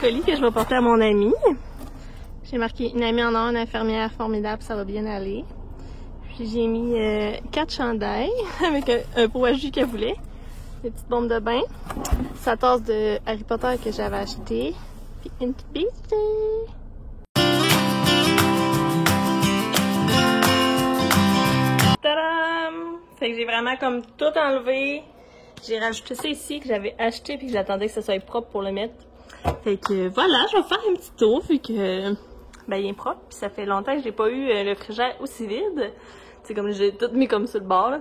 colis que je vais porter à mon amie. J'ai marqué une amie en or, une infirmière formidable, ça va bien aller. Puis j'ai mis 4 chandails avec un pot à jus qu'elle voulait. Des petites bombes de bain. Sa tasse de Harry Potter que j'avais acheté. Puis une petite bille. Tadam! Fait que j'ai vraiment comme tout enlevé. J'ai rajouté ça ici que j'avais acheté puis que j'attendais que ça soit propre pour le mettre. Fait que voilà, je vais faire un petit tour vu que ben il est propre. Puis ça fait longtemps que j'ai pas eu le frigidaire aussi vide. C'est comme j'ai tout mis comme sur le bord là.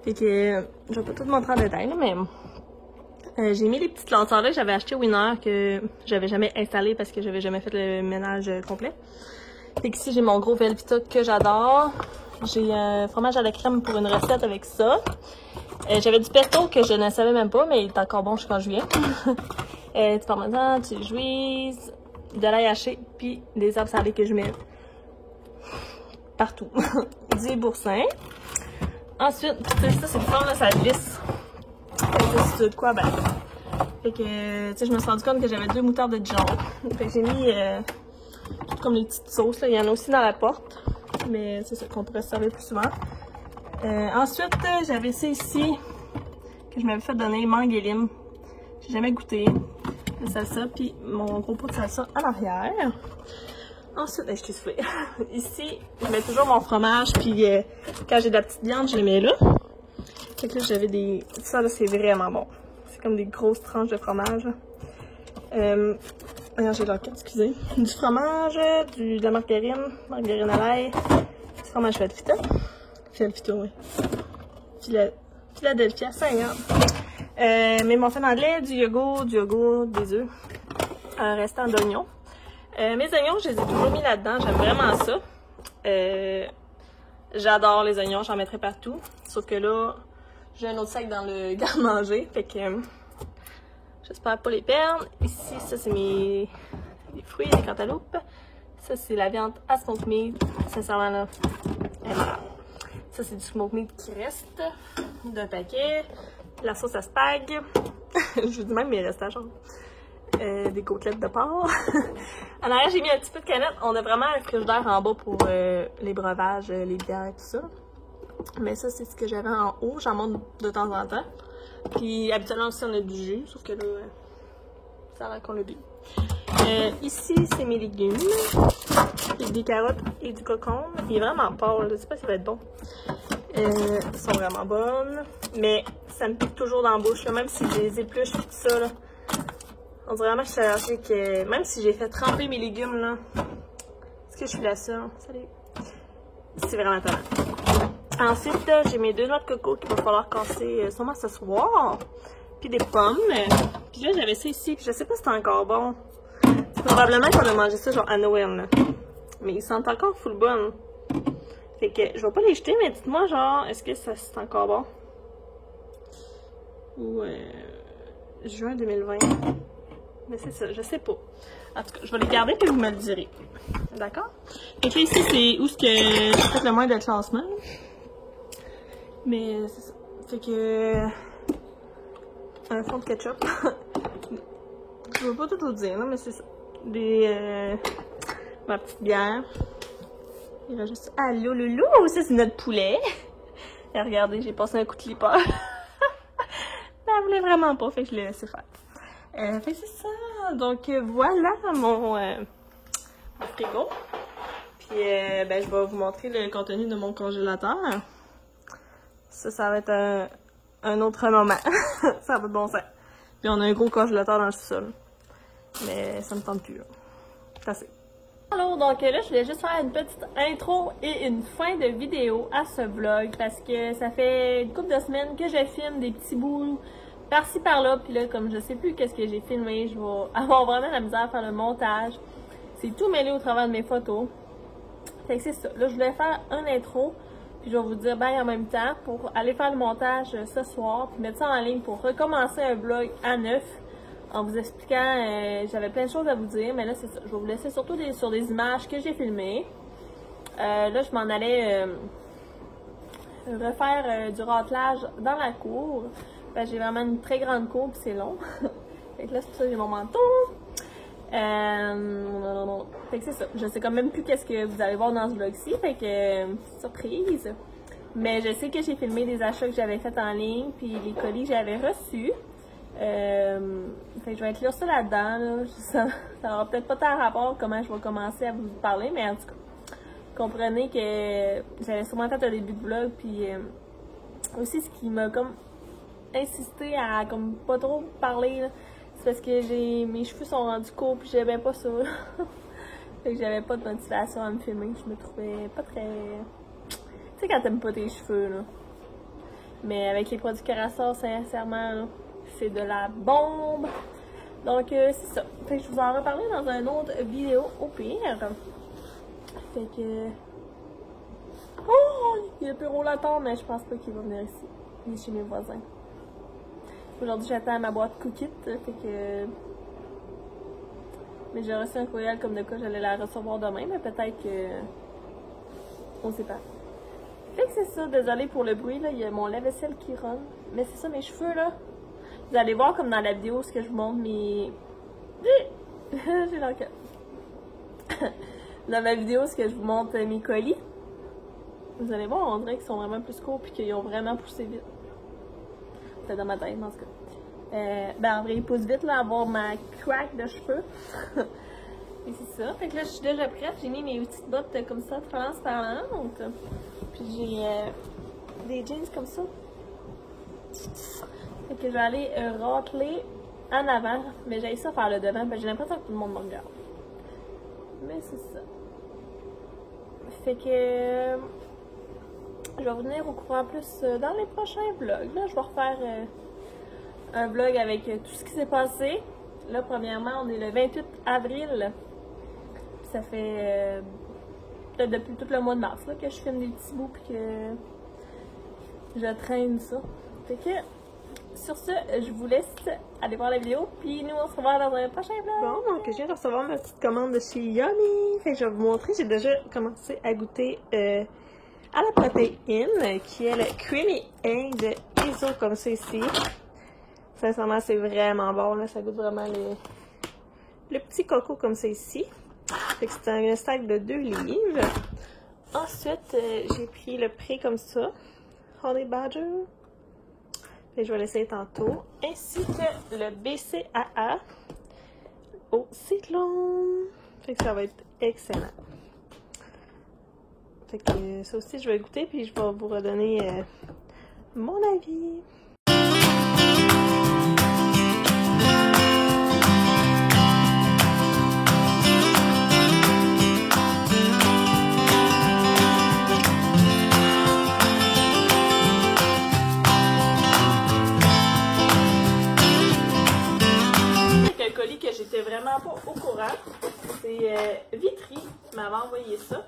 Fait que je vais pas tout montrer en détail là, mais j'ai mis les petites lentilles là que j'avais acheté au Winner que j'avais jamais installé parce que j'avais jamais fait le ménage complet. Fait qu'ici j'ai mon gros Velveeta que j'adore. J'ai un fromage à la crème pour une recette avec ça. J'avais du pesto que je ne savais même pas, mais il est encore bon jusqu'en juillet. Du parmesan, du juice, de l'ail haché, puis des herbes salées que je mets partout. Du boursin. Ensuite, ça c'est le fond, là, ça glisse. C'est de quoi, ben. Fait que, tu sais, je me suis rendu compte que j'avais 2 moutardes de Dijon. Fait que j'ai mis tout comme les petites sauces, là. Il y en a aussi dans la porte. Mais c'est ça qu'on pourrait se servir plus souvent. Ensuite, j'avais ça ici, que je m'avais fait donner, mangue et lime. J'ai jamais goûté. La salsa, puis mon gros pot de salsa en arrière. Ensuite, je t'ai soufflé. Ici, je mets toujours mon fromage, puis quand j'ai de la petite viande, je les mets là. Fait que là, j'avais des... Ça, là, c'est vraiment bon. C'est comme des grosses tranches de fromage. J'ai leur carte, excusez. Du fromage, de la margarine à l'ail, du fromage Velveeta. Velveeta, oui. Philadelphia, 50. Mais mon fait d'anglais, du yogourt, des œufs. Un restant d'oignons. Mes oignons, je les ai toujours mis là-dedans. J'aime vraiment ça. J'adore les oignons, j'en mettrai partout. Sauf que là, j'ai un autre sac dans le garde-manger. Fait que j'espère pas les perdre. Ici, ça c'est mes fruits, les cantaloupes. Ça c'est la viande à smoke meat. Sincèrement là, elle est malade. Ça c'est du smoke meat qui reste d'un paquet. La sauce à spag. Je vous dis même mes restages. Des côtelettes de porc. En arrière, j'ai mis un petit peu de canette. On a vraiment un frigidaire en bas pour les breuvages, les bières et tout ça. Mais ça, c'est ce que j'avais en haut. J'en monte de temps en temps. Puis habituellement aussi, on a du jus. Sauf que là, ça a l'air qu'on l'a bu. Ici, c'est mes légumes. Des carottes et du cocon. Il est vraiment pâle. Je sais pas si ça va être bon. Ils sont vraiment bonnes. Mais ça me pique toujours dans la bouche. Là. Même si je les épluche et tout ça. Là. On dirait vraiment que je suis allergique. Même si j'ai fait tremper mes légumes, là. Est-ce que je suis la seule? Salut! C'est vraiment tellement. Ensuite, j'ai mes 2 noix de coco qu'il va falloir casser sûrement ce soir. Puis des pommes. Puis là, j'avais ça ici. Puis je sais pas si c'est encore bon. C'est probablement qu'on a mangé ça genre à Noël, là. Mais ils sentent encore full bonnes. Fait que je vais pas les jeter, mais dites-moi genre, est-ce que ça c'est encore bon? Ou juin 2020. Mais c'est ça, je sais pas. En tout cas, je vais les garder puis vous me le direz. D'accord? Et puis ici, c'est où ce que j'ai fait le moins de classement. Mais c'est ça. Fait que... un fond de ketchup. Je veux pas tout vous dire, non, mais c'est ça. Ma petite bière. Il reste juste... Allô, loulou! Ça, c'est notre poulet. Et regardez, j'ai passé un coup de clipper. Elle voulait vraiment pas, fait que je l'ai laissé faire. Fait que c'est ça. Donc voilà mon frigo. Puis ben, je vais vous montrer le contenu de mon congélateur. Ça va être un autre moment. Ça va de bon sens. Puis on a un gros congélateur dans le sous-sol. Mais ça me tente plus. C'est assez. Alors donc là je voulais juste faire une petite intro et une fin de vidéo à ce vlog. Parce que ça fait une couple de semaines que je filme des petits bouts par-ci par-là, puis là, comme je sais plus qu'est-ce que j'ai filmé, je vais avoir vraiment la misère à faire le montage. C'est tout mêlé au travers de mes photos. Fait que c'est ça. Là, je voulais faire un intro, puis je vais vous dire bye en même temps pour aller faire le montage ce soir, puis mettre ça en ligne pour recommencer un vlog à neuf, en vous expliquant, j'avais plein de choses à vous dire, mais là, c'est ça. Je vais vous laisser surtout sur des images que j'ai filmées. Là, je m'en allais refaire du raclage dans la cour. Ben, j'ai vraiment une très grande cour, puis c'est long. Fait que là, c'est pour ça que j'ai mon manteau. Fait que c'est ça. Je sais quand même plus qu'est-ce que vous allez voir dans ce vlog-ci. Fait que, petite surprise. Mais je sais que j'ai filmé des achats que j'avais fait en ligne, puis les colis que j'avais reçus. Fait que je vais inclure ça là-dedans. Là. Ça n'aura peut-être pas tant rapport comment je vais commencer à vous parler, mais en tout cas, comprenez que j'avais sûrement fait un début de vlog, puis aussi ce qui m'a comme insisté à comme pas trop parler, c'est parce que mes cheveux sont rendus courts, puis j'aimais pas ça. Fait que j'avais pas de motivation à me filmer. Je me trouvais pas très... Tu sais quand t'aimes pas tes cheveux, là. Mais avec les produits Curaçao, sincèrement, là, c'est de la bombe. Donc, c'est ça. Fait que je vous en reparlerai dans une autre vidéo au pire. Fait que... Oh! Il y a Puro l'attend, mais je pense pas qu'il va venir ici. Il est chez mes voisins. Aujourd'hui, j'attends ma boîte Cookit. Fait que... Mais j'ai reçu un courriel comme de quoi j'allais la recevoir demain, mais peut-être que... On sait pas. Fait que c'est ça, désolé pour le bruit, là, il y a mon lave-vaisselle qui run. Mais c'est ça, mes cheveux, là. Vous allez voir comme dans la vidéo, ce que je vous montre mes... J'ai dans le cœur. Dans ma vidéo, ce que je vous montre mes colis. Vous allez voir, on dirait qu'ils sont vraiment plus courts et qu'ils ont vraiment poussé vite. C'est dans ma tête, en tout cas. Ben en vrai, ils poussent vite, là, à avoir ma craque de cheveux. Et c'est ça. Fait que là, je suis déjà prête. J'ai mis mes petites bottes comme ça, transparentes. Puis j'ai des jeans comme ça. Fait que je vais aller racler en avant. Mais j'ai ça faire le devant. J'ai l'impression que tout le monde me regarde. Mais c'est ça. Fait que je vais venir au courant plus dans les prochains vlogs. Là, je vais refaire un vlog avec tout ce qui s'est passé. Là, premièrement, on est le 28 avril. Puis ça fait peut-être depuis tout le mois de mars là, que je filme des petits bouts et que je traîne ça. Fait que sur ce, je vous laisse aller voir la vidéo, puis nous on se revoit dans un prochain vlog. Bon, donc je viens de recevoir ma petite commande de chez Yummy. Fait que je vais vous montrer, j'ai déjà commencé à goûter à la protéine, qui est le Creamy Egg de Iso, comme ça ici. Sincèrement, c'est vraiment bon, là, ça goûte vraiment le petit coco comme ça ici. Fait que c'est un sac de 2 livres. Ensuite, j'ai pris le prix comme ça, Honey Badger. Et je vais l'essayer tantôt. Ainsi que le BCAA au cyclone. Fait que ça va être excellent. Fait que ça aussi, je vais goûter puis je vais vous redonner mon avis. Que j'étais vraiment pas au courant. C'est Vitry qui m'avait envoyé ça.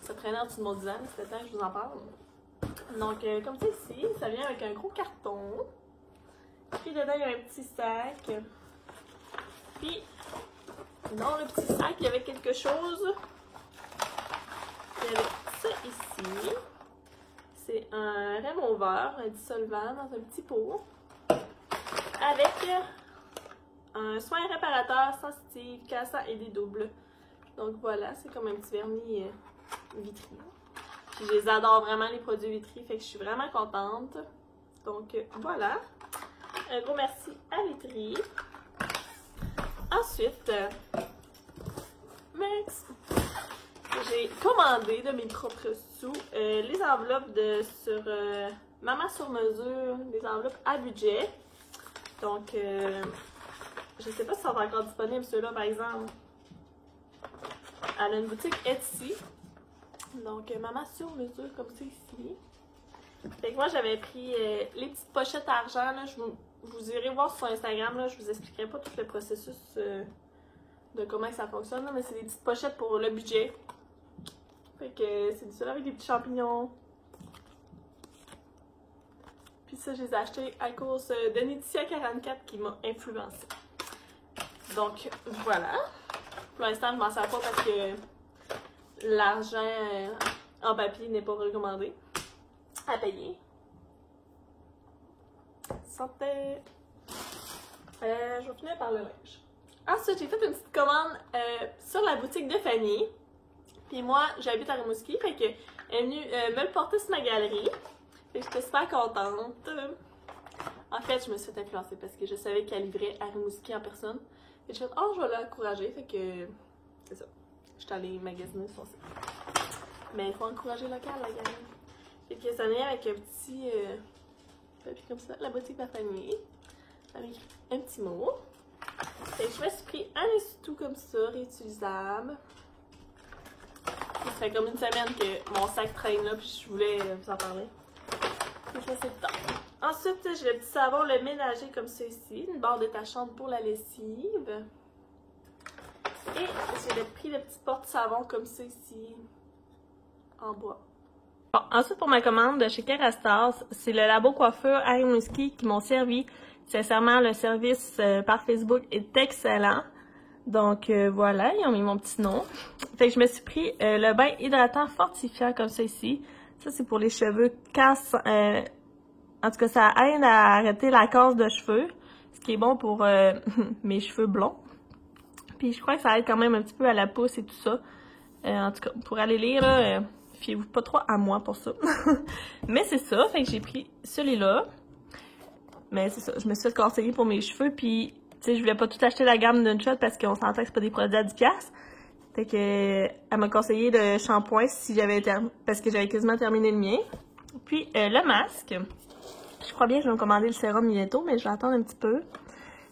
Ça traînait en dessous de mon divan, c'était temps que je vous en parle. Donc, comme ça ici, ça vient avec un gros carton. Puis dedans, il y a un petit sac. Puis, dans le petit sac, il y avait quelque chose. Il y avait ça ici. C'est un remover, un dissolvant dans un petit pot. Avec un soin réparateur sensitif, cassant et dédouble. Donc voilà, c'est comme un petit vernis Vitry. Puis je les adore vraiment, les produits Vitry, fait que je suis vraiment contente. Donc voilà. Un gros merci à Vitry. Ensuite, j'ai commandé de mes propres sous les enveloppes sur Maman sur mesure, les enveloppes à budget. Donc, je sais pas si ça va encore disponible, ceux-là, par exemple. Elle a une boutique Etsy. Donc, Maman sur mesure, comme ça ici. Fait que moi, j'avais pris les petites pochettes à argent. Là, vous irez voir sur Instagram. Là, je vous expliquerai pas tout le processus de comment ça fonctionne. Là, mais c'est des petites pochettes pour le budget. Fait que c'est du seul avec des petits champignons. Puis ça, je les ai achetés à cause de Neticia 44 qui m'a influencée. Donc, voilà. Pour l'instant, je m'en sers pas parce que l'argent en papier n'est pas recommandé à payer. Santé! Je vais finir par le linge. Ensuite, j'ai fait une petite commande sur la boutique de Fanny. Puis moi, j'habite à Rimouski, fait que elle est venue me le porter sur ma galerie. Fait que j'étais super contente. En fait, je me suis fait influencer parce que je savais qu'elle livrait à Rimouski en personne. Et j'ai fait, oh, je vais l'encourager. Fait que c'est ça. Je suis allée magasiner sur son site. Mais il faut encourager local, la gang. Fait que ça vient avec un petit papier comme ça, la boutique de la famille. Ça m'a écrit un petit mot. Fait que je me suis pris un essuie-tout comme ça, réutilisable. Ça fait comme une semaine que mon sac traîne là, puis je voulais vous en parler. Fait que c'est le temps. Ensuite, j'ai le petit savon, le ménager comme ça ici, une barre détachante pour la lessive. Et j'ai pris le petit porte-savon comme ça ici, en bois. Bon, ensuite, pour ma commande de chez Kerastase, c'est le labo coiffure à Rimouski qui m'ont servi. Sincèrement, le service par Facebook est excellent. Donc voilà, ils ont mis mon petit nom. Fait que je me suis pris le bain hydratant fortifiant comme ça ici. Ça, c'est pour les cheveux casse. En tout cas, ça aide à arrêter la casse de cheveux. Ce qui est bon pour mes cheveux blonds. Puis je crois que ça aide quand même un petit peu à la pousse et tout ça. En tout cas, pour aller lire, là, fiez-vous pas trop à moi pour ça. Mais c'est ça, fait que j'ai pris celui-là. Mais c'est ça, je me suis fait conseiller pour mes cheveux, puis tu sais, je voulais pas tout acheter la gamme d'une shot parce qu'on s'entend que c'est pas des produits à 10$. Fait que elle m'a conseillé le shampoing si j'avais parce que j'avais quasiment terminé le mien. Puis le masque. Je crois bien que je vais me commander le sérum bientôt, mais je vais attendre un petit peu.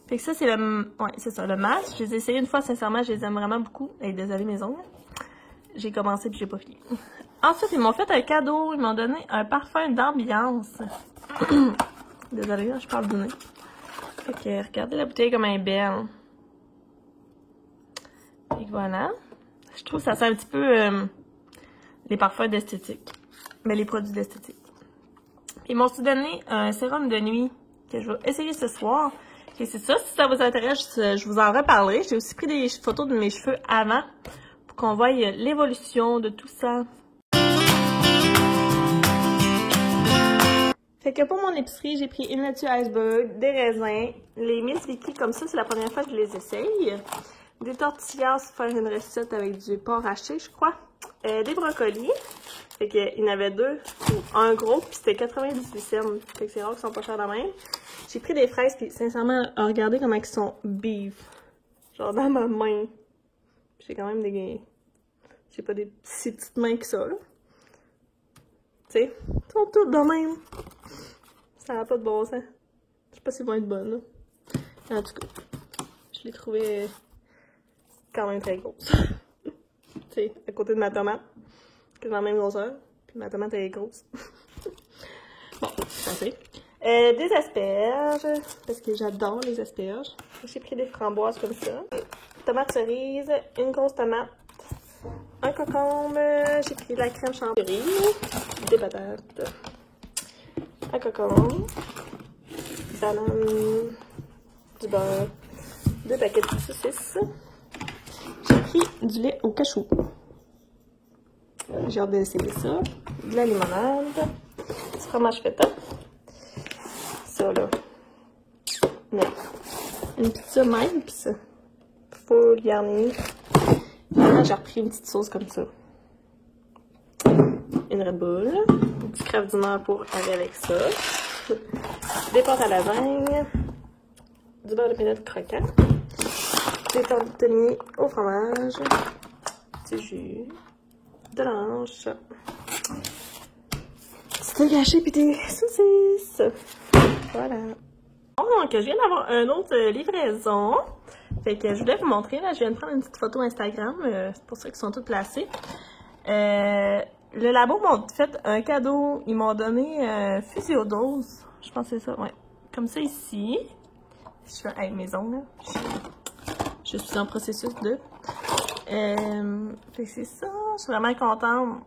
Fait que ça, c'est le... Ouais, c'est ça, le masque. Je les ai essayés une fois, sincèrement, je les aime vraiment beaucoup. Hey, désolé mes ongles. J'ai commencé puis j'ai pas fini. Ensuite, ils m'ont fait un cadeau. Ils m'ont donné un parfum d'ambiance. Désolée, là, je parle du nez. Fait que regardez la bouteille comme elle est belle. Et voilà. Je trouve que ça sent un petit peu les parfums d'esthétique. Mais les produits d'esthétique. Ils m'ont aussi donné un sérum de nuit que je vais essayer ce soir. Et c'est ça, si ça vous intéresse, je vous en reparlerai. J'ai aussi pris des photos de mes cheveux avant pour qu'on voie l'évolution de tout ça. Fait que pour mon épicerie, j'ai pris une laitue iceberg, des raisins, les Miss Vicky comme ça, c'est la première fois que je les essaye. Des tortillas pour faire une recette avec du porc haché, je crois. Des brocolis. Fait qu'il y en avait deux, un gros, puis c'était 98 cents. Fait que c'est rare qu'ils sont pas chers de même. J'ai pris des fraises, puis sincèrement, regardez comment ils sont beef. Genre dans ma main. J'ai quand même des... J'ai pas des si petites mains que ça, là. Tu sais, ils sont toutes de même. Ça n'a pas de bon sens. Je sais pas s'ils vont être bonnes, là. En tout cas, je les trouvais quand même très grosses. Tu sais, à côté de ma tomate, qui est dans la même grosseur. Puis ma tomate, elle est grosse. Bon, c'est assez. Des asperges, parce que j'adore les asperges. J'ai pris des framboises comme ça. Tomate cerise, une grosse tomate, un concombre, j'ai pris de la crème chantilly, des patates, un concombre, banane, du beurre, 2 paquets de saucisses. J'ai pris du lait au cachou. J'ai hâte d'essayer ça. De la limonade, du fromage feta. Ça là. Non. Une pizza Mike's. Full garnie. Maintenant, j'ai repris une petite sauce comme ça. Une Red Bull. Un petit Kraft Dinner pour aller avec ça. Des pâtes à lasagne. Du beurre de pinot croquant. Des tortellini au fromage. Du jus. De l'ange. C'était gâché puis des saucisses. Voilà. Bon, donc, je viens d'avoir une autre livraison. Fait que je voulais vous montrer, là, je viens de prendre une petite photo Instagram, c'est pour ça qu'ils sont toutes placées. Le labo m'a fait un cadeau, ils m'ont donné Physiodose, je pense que c'est ça, ouais. Comme ça ici. Je fais avec mes ongles, là. Je suis en processus de... fait que c'est ça, je suis vraiment contente.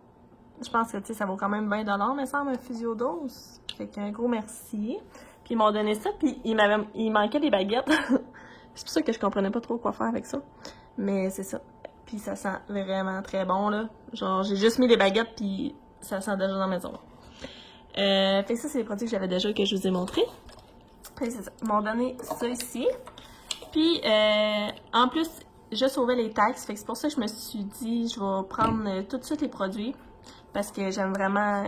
Je pense que, tu sais, ça vaut quand même 20$, mais ça me Physiodose. Fait qu'un gros merci. Puis ils m'ont donné ça, puis il manquait des baguettes. C'est pour ça que je comprenais pas trop quoi faire avec ça. Mais c'est ça. Puis ça sent vraiment très bon, là. Genre, j'ai juste mis les baguettes, puis ça sent déjà dans la maison. Fait que ça, c'est les produits que j'avais déjà, que je vous ai montrés. Puis c'est ça. Ils m'ont donné ça ici. Puis, en plus, je sauvais les taxes, fait que c'est pour ça que je me suis dit, je vais prendre tout de suite les produits, parce que j'aime vraiment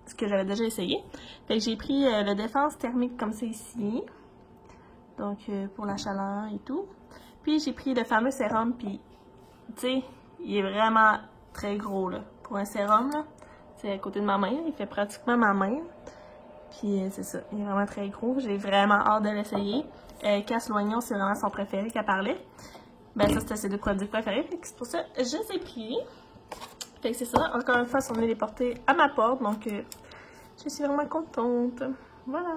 ce que j'avais déjà essayé. Fait que j'ai pris le défense thermique comme c'est ici, donc pour la chaleur et tout. Puis j'ai pris le fameux sérum, puis tu sais, il est vraiment très gros là. Pour un sérum, là, c'est à côté de ma main, il fait pratiquement ma main. Puis c'est ça, il est vraiment très gros. J'ai vraiment hâte de l'essayer. Casse l'oignon, c'est vraiment son préféré qu'elle parlait. Ben ça, c'était ses 2 produits préférés. Fait que c'est pour ça que je les ai pris. Fait que c'est ça. Encore une fois, ils sont venus les porter à ma porte. Donc, je suis vraiment contente. Voilà.